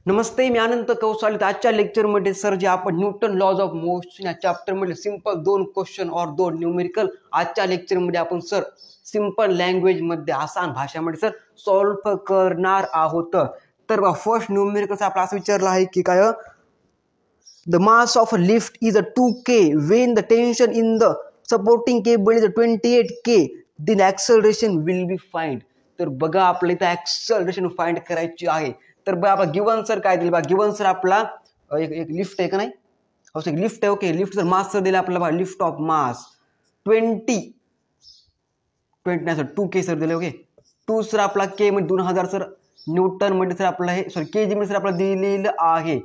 नमस्ते, मी अनंत कौसाले. आजच्या लेक्चरमध्ये सर जे आपण न्यूटन लॉज ऑफ मोशन या चॅप्टरमध्ये सिंपल 2 क्वेश्चन और 2 न्यूमेरिकल आजच्या लेक्चरमध्ये आपण सर सिंपल लँग्वेजमध्ये आसान भाषेमध्ये सर सॉल्व्ह करणार आहोत. तर फर्स्ट न्यूमेरिकल आपला असं विचारलं आहे की काय the mass of a lift is 2k when the tension in the supporting cable is 28k then acceleration will be find. तर बघा आपल्याला इथं ॲक्सेलरेशन फाइंड करायची आहे. तर बघा आपला गिवन सर काय दिलं बघा. गिवन सर आपला एक लिफ्ट आहे का नाही, हो सर लिफ्ट आहे. ओके, लिफ्ट सर मास सर दिला आपल्याला बघा. लिफ्ट ऑफ मास 20 नाही सर 2k सर दिले. ओके, 2 सर आपला के मध्ये 2000 सर न्यूटन मध्ये सर आपला हे सॉरी के जी मध्ये सर आपल्याला दिलेलं आहे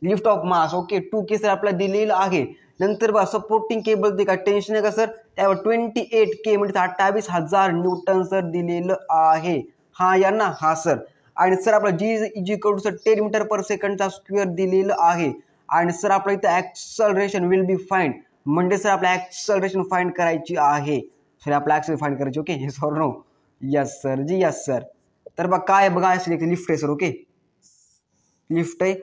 lift of mass. Okay, 2k sir आपल्याला दिलेलं आहे. नंतर बघा सपोर्टिंग केबल ते काय टेन्शन आहे का सर, त्यावर 28k म्हणजे 28,000 न्यूटन सर दिलेलं आहे. हा या ना, हा सर. आणि सर आपला G is equal to sir 10 metre per सेकंडचा स्क्वेअर दिलेलं आहे. आणि सर आपल्या इथं ॲक्सेलरेशन विल बी फाइंड म्हणजे सर आपल्या ॲक्सेलरेशन फाइंड करायची आहे. सर आपला ॲक्सेलरेशन फाइंड करायची. ओके, हे सर नो यस सर जी यस सर. तर बघा काय बघा लिफ्ट आहे सर. ओके, लिफ्ट आहे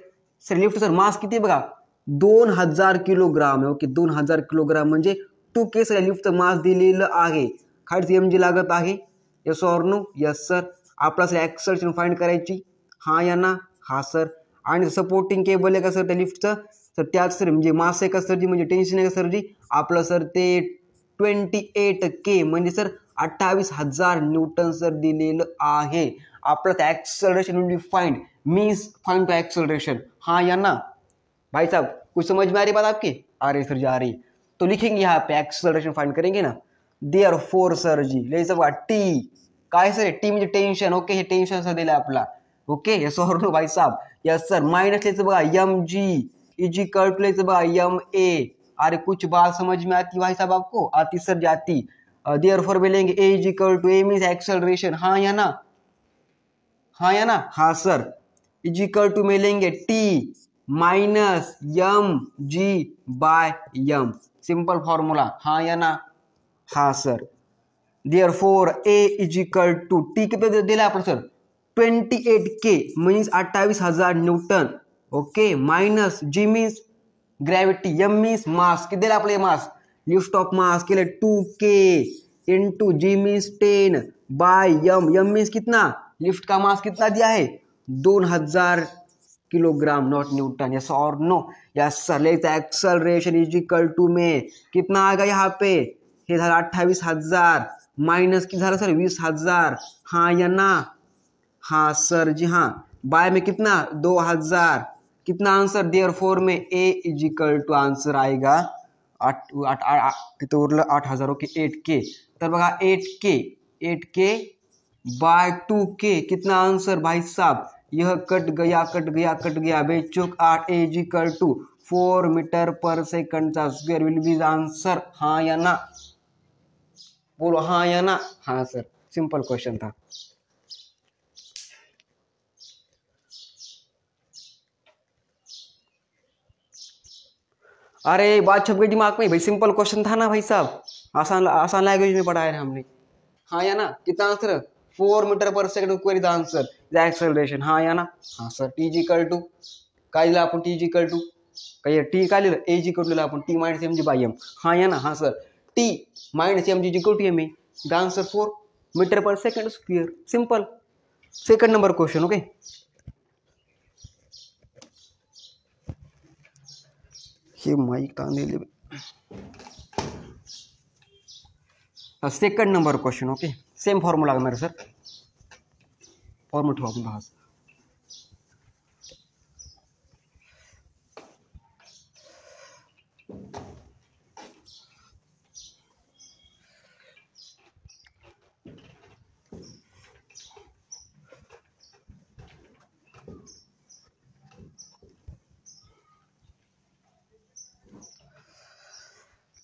सर. लिफ्ट सर मास किती बघा 2000 किलोग्राम आहे. ओके, 2000 किलोग्राम म्हणजे 2k सर लिफ्टचं मास दिलेलं आहे. खाली mg लागत आहे. Yes or no yes sir. आपला सर ॲक्सेलरेशन फाइंड करायची. हा या ना, हा सर. आणि सपोर्टिंग केबल आहे का सर त्या लिफ्टचं, तर त्याच सर म्हणजे मास आहे का सर जी म्हणजे टेन्शन आहे का सर जी आपलं सर ते 28k म्हणजे सर 28,000 न्यूटन सर दिलेलं आहे. आपलं acceleration will be find means find to acceleration. हा या ना भाई साहब, कुछ समझ में आ रही बात आपकी? आ रही सर जी, आ रही. तो लिखेंगे यहाँ पे एक्सेलरेशन फाइंड करेंगे ना. देयरफॉर सर जी लिहायचं बघा टी काय सर टी म्हणजे टेन्शन. ओके, हे टेन्शन सर दिलं आपला. ओके, हे सर नो भाई साहब. Yes sir. माइनस लिहायचं बघा mg इज इक्वल टू लिहायचं बघा ma. अरे कुछ बात समझ में आती भाई साहब आपको? आती सर जाती. देयरफॉर में लेंगे a is equal to a means acceleration. हाँ या ना, हाँ या ना, हाँ सर. इज इक्वल टू में लेंगे T minus mg by m. Simple formula. हाँ या ना, हाँ sir. Therefore a is equal to T किती दिला आपण sir 28k means 28,000 newton. Okay, minus g means gravity, m means mass. किती दिला आपले मास लिफ्ट ऑफ मास केले 2k into g means 10 by m means कितना लिफ्ट का mass कितना दिया है 2000 किलोग्राम नॉट न्यूटन. यस और no yes sir. Let's acceleration is equal to में कितना आएगा यहाँ पे, हे झालं 28,000 माइनस किती झालं सर 20,000. हाँ या ना, हाँ सर जी हाँ. बाय में कितना 2000. कितना आंसर देयरफॉर में ए इज इक्वल टू आंसर आएगा 8,000. Okay 8k. तर बघा 8k बाय 2k कितना आंसर भाई साहब, यह कट गया कट गया कट गया बेचूक 8 is equal to 4 metre per second का स्क्वायर विल बी आंसर. हाँ या ना, बोलो हाँ या ना. हाँ सर, सिंपल क्वेश्चन था. अरे बात छप गई दिमाग में भाई, सिंपल क्वेश्चन था ना भाई साहब. आसान आसान लैंग्वेज में पढ़ाया है हमने. हाँ या ना, कितना answer 4 metre per second query answer the acceleration. हाँ या ना, हाँ sir. T is equal to काय दिलं आपण, टी इज इक्वल टू काय टी काय लिहिलं ए इज इक्वल टू आपण T minus mg by m. हाँ या ना, हाँ sir. T minus mg is equal to m. The answer 4 metre per second square. Simple. Second number question. Okay, हे mic ताने ले. Second number question. Okay, same formula मेरे sir. Formula ठेवा आपण बघा.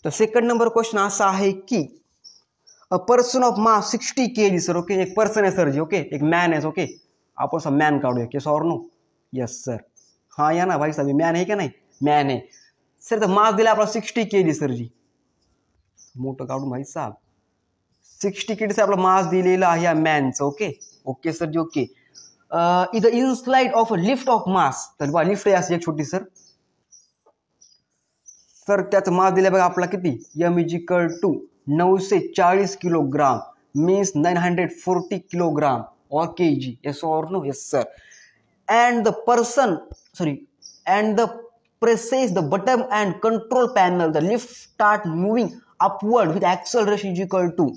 तर सेकंड नंबर क्वेश्चन असा आहे की a person of mass 60 kg sir. Okay, एक पर्सन आहे सर जी. ओके, एक मॅन आहे. ओके, आपण सब मॅन काढूया. केस और नो यस सर. हाँ या ना भाई साहब, मॅन आहे का नाही, मॅन आहे सर. तर मास दिला आपला 60 kg सर जी. मोठं काढून भाई साहब 60 kg आपला मास दिलेला आहे या मॅनचं. ओके ओके सर जी. ओके, इथं इनस्लाइड ऑफ लिफ्ट ऑफ मास, तर बघा लिफ्ट आहे अशी एक छोटी सर. तर त्याचं मास दिलं बघा आपला किती, m is equal to 940 kilogram, means 940 kilogram or kg. Yes or no? Yes sir. And the person, sorry, and the presses the button and control panel, the lift start moving upward with acceleration is equal to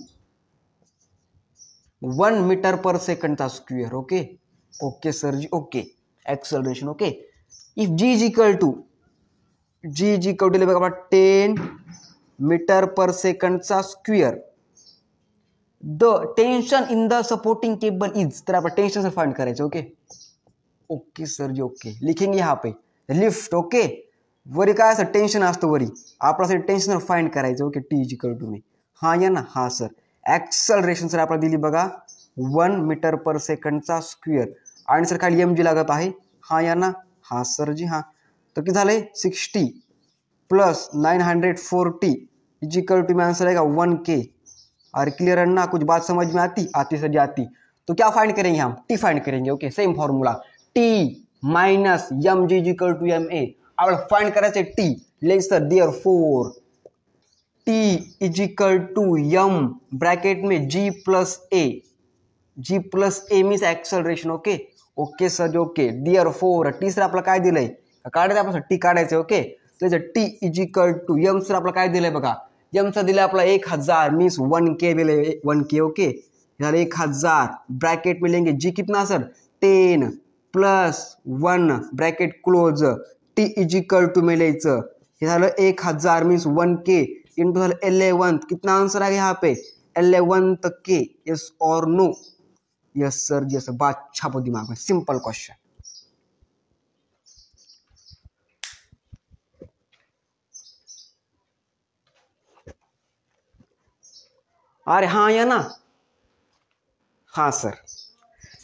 1 meter per second square. Okay, okay sir ji, okay, acceleration. Okay, if g is equal to 10 meter per second square, the tension in the supporting cable is, तर आपण tension find करायचं. Okay okay sir जी, okay लिखेंगे यहाँ पे lift. Okay वरी काय असं tension असतं वरी, आपल्यासाठी टेन्शन फाइंड करायचं. Okay T is equal to मी, हा या ना, हा सर. ॲक्सलरेशन सर आपल्याला दिली बघा 1 मीटर पर सेकंडचा स्क्वेअर, आणि सर खाली एम जी लागत आहे, हा या ना, हा सर जी, हा. तर किती झालंय 60 प्लस 940 इज इक्वल टू, में आंसर आएगा 1K. और क्लियर है ना, कुछ बात समझ में आती सर जी आती. तो क्या फाइंड करेंगे हम, टी फाइंड करेंगे. Okay same formula, T minus M G equal to M A. अब फाइंड करायचे T, let's sir therefore T is equal to M bracket में G plus A. G plus A means acceleration. Okay okay sir जी, okay. Therefore T sir आपल्याला काय दिलंय, काढायचं आपण T काढायचं. ओके त्याचं T is equal to M sir आपल्याला काय दिलंय बघा, एमचा दिला आपला 1000 मीन्स 1K दिले 1K. ओके 1000 ब्रैकेट में लेंगे जी कितना sir 10 plus 1 bracket close, T is equal to में लेचं, हे झालं 1000 मीन्स 1K इंटू झालं 11, कितना आंसर आ गया यहाँ पे 11th K. यस और नो, यस सर जी, सर बात छापो दिमाग में, सिंपल क्वेश्चन. अरे हाँ या ना, हाँ सर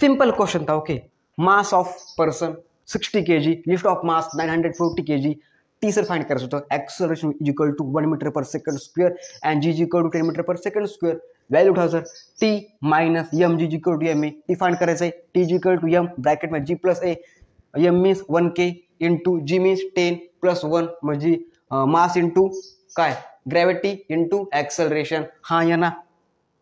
सिंपल क्वेश्चन था. Okay mass of person 60 kg, lift of mass 940 kg, T sir find करायचं होतं. Acceleration is equal to 1 metre per second square and G is equal to 10 metre per second square. Value उठा sir, T minus M G equal to M A. T find करायचं आहे, T is equal to M bracket में G plus A, M means 1K into g means 10 plus 1 म्हणजे mass into काय gravity into acceleration. हाँ या ना,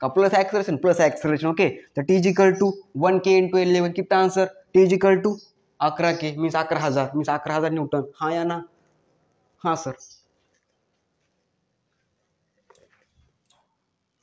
का plus acceleration. Okay तर T is equal to 1K into 11, कितना answer, T is equal to 11K means 11,000 means 11,000 newton. हाँ या ना, हाँ सर.